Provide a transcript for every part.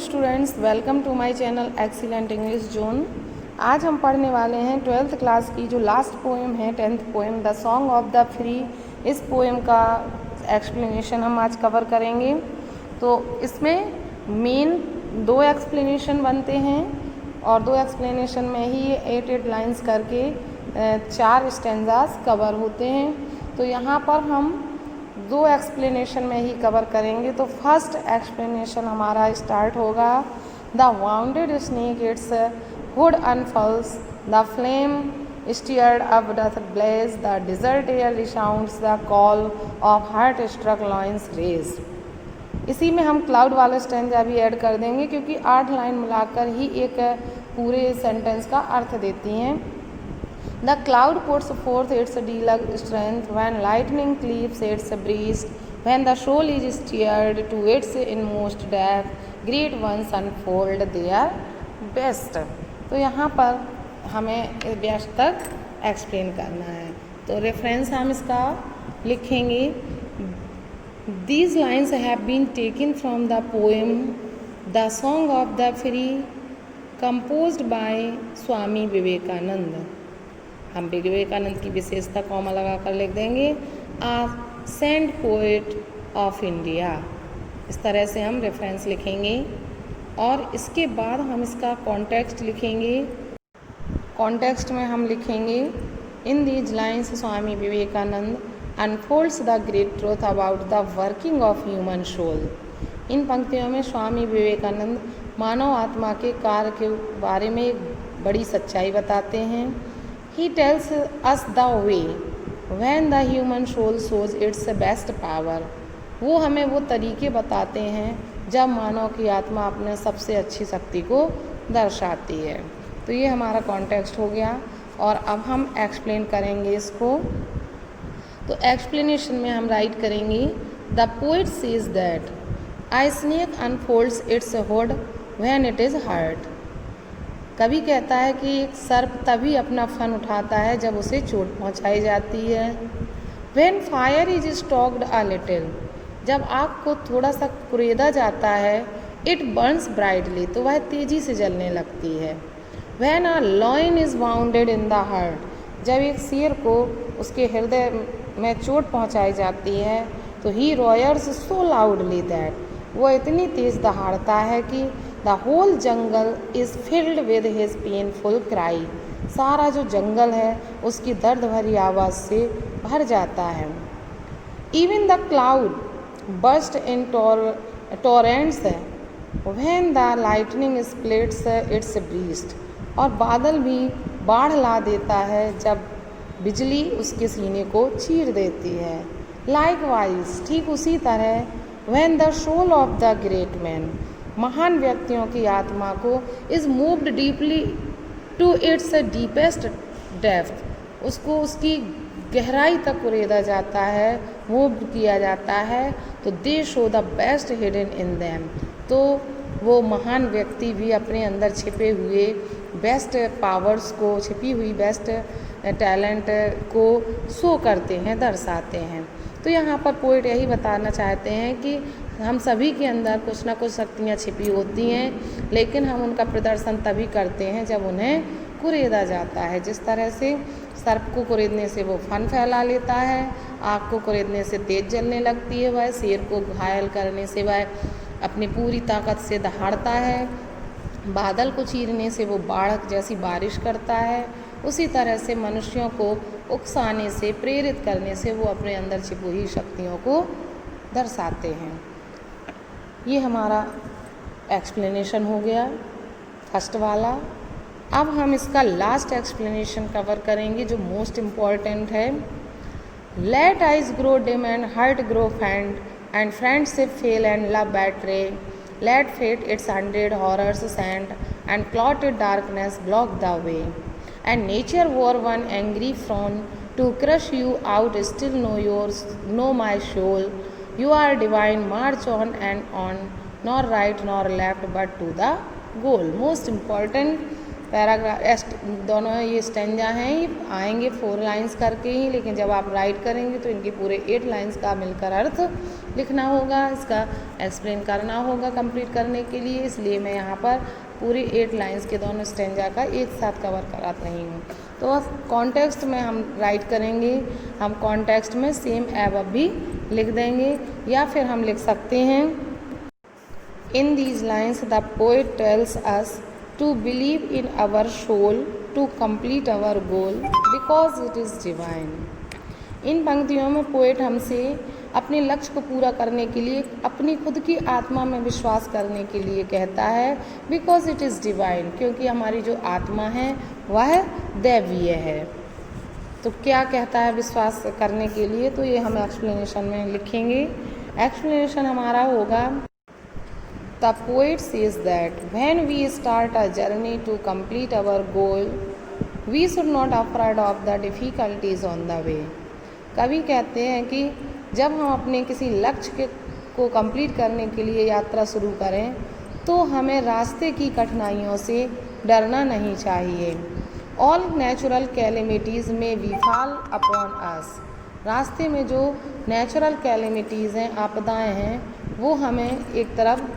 Students, welcome to my channel excellent English zone. आज हम पढ़ने वाले हैं 12th क्लास की जो लास्ट पोएम है, 10th poem the song of the free. इस पोएम का एक्सप्लेनेशन हम आज कवर करेंगे। तो इसमें मेन 2 एक्सप्लेनेशन बनते हैं और 2 एक्सप्लेनेशन में ही ये 8 लाइन्स करके 4 स्टेंजास कवर होते हैं। तो यहाँ पर हम 2 एक्सप्लेनेशन में ही कवर करेंगे। तो फर्स्ट एक्सप्लेनेशन हमारा स्टार्ट होगा। The wounded snake its hood unfurls, the flame stirred up doth blaze, the desert air resounds the call of heart struck lions rage. इसी में हम क्लाउड वाला स्टेंजा भी ऐड कर देंगे क्योंकि 8 लाइन मिलाकर ही एक पूरे सेंटेंस का अर्थ देती हैं। The cloud puts forth its deluxe strength when lightning cleaves its breast, when the soul is stirred to its inmost depth, great ones unfold their best। तो यहाँ पर हमें बेस्ट तक एक्सप्लेन करना है। तो रेफरेंस हम इसका लिखेंगे। These lines have been taken from the poem The Song of the Free, composed by Swami Vivekananda. हम विवेकानंद की विशेषता कॉमा लगाकर लिख देंगे, आ सेंट पोएट ऑफ इंडिया। इस तरह से हम रेफरेंस लिखेंगे और इसके बाद हम इसका कॉन्टेक्स्ट लिखेंगे। कॉन्टेक्स्ट में हम लिखेंगे, in these lines Swami Vivekananda unfolds the great truth about the working of human soul. इन पंक्तियों में स्वामी विवेकानंद मानव आत्मा के कार्य के बारे में एक बड़ी सच्चाई बताते हैं। He tells us the way when the human soul shows its best power। वो हमें वो तरीके बताते हैं जब मानव की आत्मा अपने सबसे अच्छी शक्ति को दर्शाती है। तो ये हमारा कॉन्टेक्स्ट हो गया और अब हम एक्सप्लेन करेंगे इसको। तो एक्सप्लेनेशन में हम राइट करेंगे, the poet says that a snake unfolds its hood when it is hurt. कवि कहता है कि एक सर्प तभी अपना फन उठाता है जब उसे चोट पहुंचाई जाती है। When fire is stoked a little, जब आग को थोड़ा सा कुरेदा जाता है, it burns brightly, तो वह तेजी से जलने लगती है। When a lion is wounded in the heart, जब एक शेर को उसके हृदय में चोट पहुंचाई जाती है, तो he roars so loudly that, वो इतनी तेज दहाड़ता है कि the whole jungle is filled with his painful cry. सारा जो जंगल है उसकी दर्द भरी आवाज़ से भर जाता है। Even the cloud burst in torrents when the lightning splits its breast. और बादल भी बाढ़ ला देता है जब बिजली उसके सीने को चीर देती है। लाइकवाइज, ठीक उसी तरह, when the soul of the great man, महान व्यक्तियों की आत्मा को is moved deeply to its deepest depth, उसको उसकी गहराई तक उड़ेदा जाता है, मूव किया जाता है, तो दे show the best hidden in them. तो वो महान व्यक्ति भी अपने अंदर छिपे हुए बेस्ट पावर्स को, छिपी हुई बेस्ट टैलेंट को शो करते हैं, दर्शाते हैं। तो यहाँ पर पोइट यही बताना चाहते हैं कि हम सभी के अंदर कुछ ना कुछ शक्तियाँ छिपी होती हैं, लेकिन हम उनका प्रदर्शन तभी करते हैं जब उन्हें कुरेदा जाता है। जिस तरह से सर्प को कुरेदने से वो फन फैला लेता है, आग को कुरेदने से तेज जलने लगती है, वह शेर को घायल करने से वह अपनी पूरी ताकत से दहाड़ता है, बादल को चीरने से वो बाढ़ जैसी बारिश करता है, उसी तरह से मनुष्यों को उकसाने से, प्रेरित करने से वो अपने अंदर छिपी हुई शक्तियों को दर्शाते हैं। ये हमारा एक्सप्लेनेशन हो गया फर्स्ट वाला। अब हम इसका लास्ट एक्सप्लेनेशन कवर करेंगे जो मोस्ट इम्पॉर्टेंट है। Let eyes grow dim and heart grow faint and friendship fail and love betray, let fate its 100 horrors send and clotted darkness block the way, and nature wear one angry frown to crush you out, still know my soul, you are divine, march on and on, nor right nor left but to the goal। most important, paragraph दोनों ये stanza हैं, ये आएंगे 4 lines करके ही, लेकिन जब आप right करेंगे तो इनके पूरे 8 लाइंस का मिलकर अर्थ लिखना होगा, इसका एक्सप्लेन करना होगा कंप्लीट करने के लिए। इसलिए मैं यहाँ पर पूरी 8 लाइंस के दोनों स्टेंजा का एक साथ कवर करा रही हूँ। तो कॉन्टेक्स्ट में हम राइट करेंगे, हम कॉन्टेक्स्ट में सेम एबव भी लिख देंगे, या फिर हम लिख सकते हैं इन these lines the poet tells us to believe in our soul to complete our goal because it is divine। इन पंक्तियों में पोएट हमसे अपने लक्ष्य को पूरा करने के लिए अपनी खुद की आत्मा में विश्वास करने के लिए कहता है, बिकॉज इट इज़ डिवाइन, क्योंकि हमारी जो आत्मा है वह दैवीय है। तो क्या कहता है विश्वास करने के लिए, तो ये हम एक्सप्लेनेशन में लिखेंगे। एक्सप्लेनेशन हमारा होगा, The poet says that when we start a journey to complete our goal, we should not afraid of the difficulties on the way। कवि कहते हैं कि जब हम अपने किसी लक्ष्य को कंप्लीट करने के लिए यात्रा शुरू करें तो हमें रास्ते की कठिनाइयों से डरना नहीं चाहिए। All natural calamities may befall upon us। रास्ते में जो नेचुरल कैलेमिटीज़ हैं, आपदाएं हैं, वो हमें एक तरफ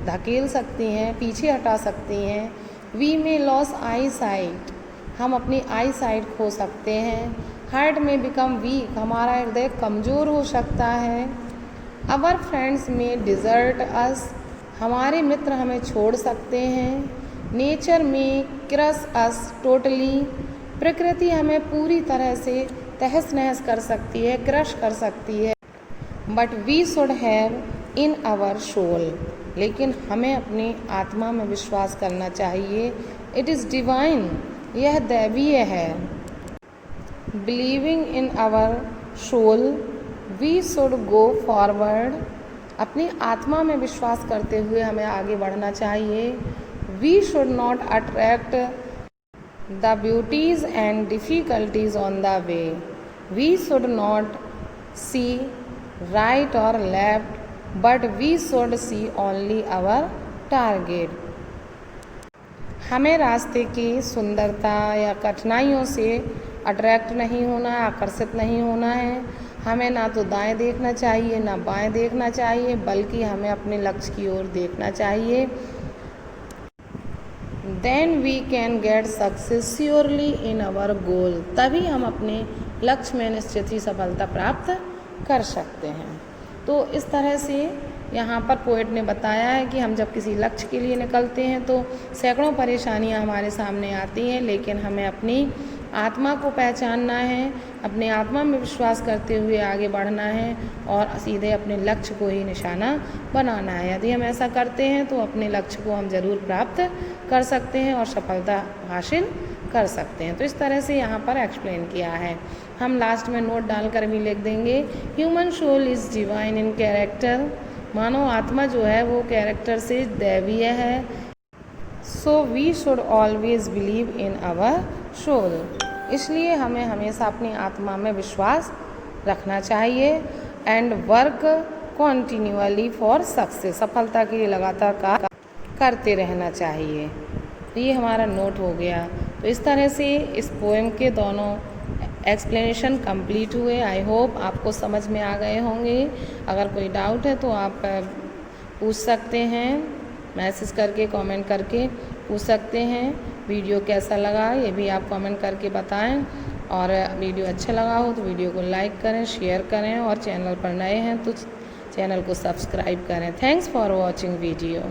धकेल सकती हैं, पीछे हटा सकती हैं। वी में लॉस आई साइट, हम अपनी आई साइट खो सकते हैं। हार्ट में बिकम वीक, हमारा हृदय कमज़ोर हो सकता है। अवर फ्रेंड्स में डिज़र्ट अस, हमारे मित्र हमें छोड़ सकते हैं। नेचर में क्रश अस टोटली, प्रकृति हमें पूरी तरह से तहस नहस कर सकती है, क्रश कर सकती है। But we should have in our soul, लेकिन हमें अपनी आत्मा में विश्वास करना चाहिए। इट इज़ डिवाइन, यह दैवीय है। Believing in our soul we should go forward, अपनी आत्मा में विश्वास करते हुए हमें आगे बढ़ना चाहिए। We should not attract the beauties and difficulties on the way, we should not see right और left but we should see only our target. हमें रास्ते की सुंदरता या कठिनाइयों से अट्रैक्ट नहीं होना है, आकर्षित नहीं होना है। हमें ना तो दाएं देखना चाहिए ना बाएं देखना चाहिए, बल्कि हमें अपने लक्ष्य की ओर देखना चाहिए। Then we can get success surely in our goal, तभी हम अपने लक्ष्य में निश्चित ही सफलता प्राप्त कर सकते हैं। तो इस तरह से यहाँ पर पोएट ने बताया है कि हम जब किसी लक्ष्य के लिए निकलते हैं तो सैकड़ों परेशानियाँ हमारे सामने आती हैं, लेकिन हमें अपनी आत्मा को पहचानना है, अपने आत्मा में विश्वास करते हुए आगे बढ़ना है और सीधे अपने लक्ष्य को ही निशाना बनाना है। यदि हम ऐसा करते हैं तो अपने लक्ष्य को हम ज़रूर प्राप्त कर सकते हैं और सफलता हासिल कर सकते हैं। तो इस तरह से यहाँ पर एक्सप्लेन किया है। हम लास्ट में नोट डालकर भी लिख देंगे, human soul is divine in character, मानव आत्मा जो है वो कैरेक्टर से दैवीय है। So we should always believe in our soul, इसलिए हमें हमेशा अपनी आत्मा में विश्वास रखना चाहिए। And work continuously for success, सफलता के लिए लगातार कार्य करते रहना चाहिए। तो ये हमारा नोट हो गया। तो इस तरह से इस पोएम के दोनों एक्सप्लेनेशन कंप्लीट हुए। आई होप आपको समझ में आ गए होंगे। अगर कोई डाउट है तो आप पूछ सकते हैं, मैसेज करके, कमेंट करके पूछ सकते हैं। वीडियो कैसा लगा ये भी आप कमेंट करके बताएं, और वीडियो अच्छा लगा हो तो वीडियो को लाइक करें, शेयर करें, और चैनल पर नए हैं तो चैनल को सब्सक्राइब करें। Thanks for watching video.